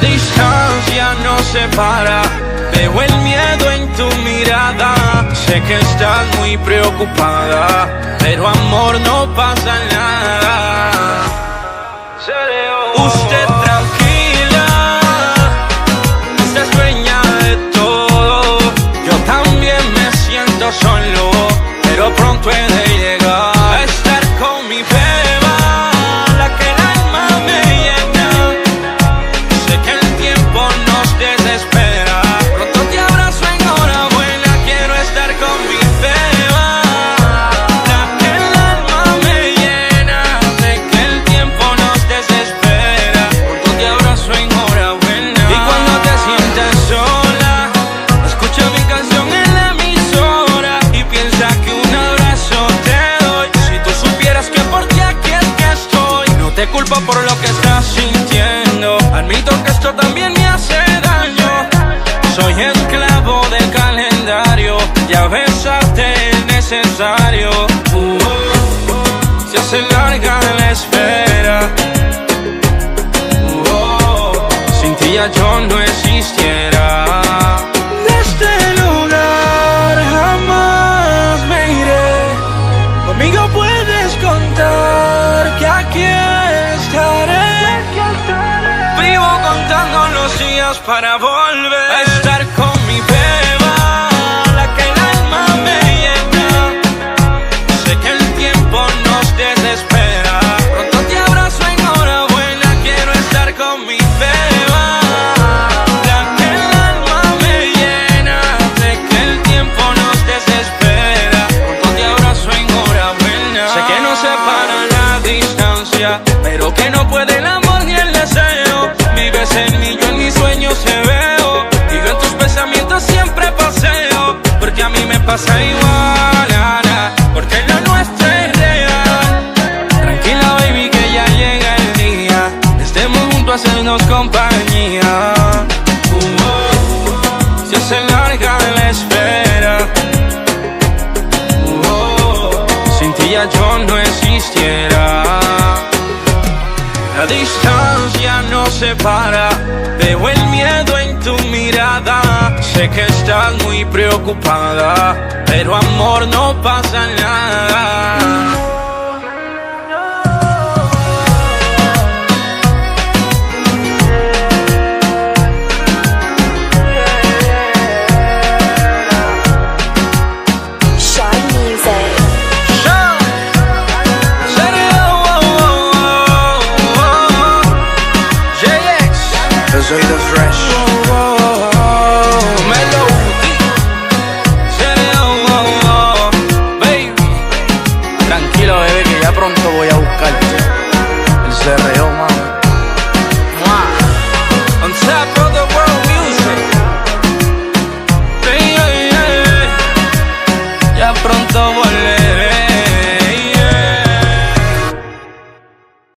La distancia nos separa, veo el miedo en tu mirada. Sé que estás muy preocupada, pero amor, no pasa nada. Usted tranquila, estás dueña de todo. Yo también me siento solo, pero pronto he de llegar a estar con mi beba, la que el alma me llena. Sé que el tiempo nos desespera, pronto te abrazo, enhorabuena. Quiero estar con mi beba, la que el alma me llena. Sé que el tiempo nos desespera, pronto te abrazo, enhorabuena. Y cuando te sientes sola, escucha mi canción en la emisora y piensa que un abrazo te doy. Si tú supieras que por ti aquí es que estoy, no te culpo por lo que estás sintiendo. Admito que esto también me hace daño. Soy esclavo del calendario, ya besarte es necesario. Se hace larga la espera. Sin ti ya yo no existiera. De este lugar jamás me iré. Conmigo puedes contar que aquí estaré. Vivo contando los días para volver a estar con mi beba, la que el alma me llena. Sé que el tiempo nos desespera, pronto te abrazo, enhorabuena. Quiero estar con mi beba, la que el alma me llena. Sé que el tiempo nos desespera, pronto te abrazo, enhorabuena. Sé que nos separa la distancia, pero que no puede el amor ni el deseo. Vives en mí, yo en mis sueños te veo, y yo en tus pensamientos siempre paseo. Porque a mí me pasa igual, porque lo nuestro es real. Tranquila baby que ya llega el día, estemos juntos a hacernos compañía. Se hace larga la espera. Sin ti ya yo no existiera. La distancia nos separa, veo el miedo en tu mirada. Sé que estás muy preocupada, pero amor, no pasa nada. Soy The Fresh.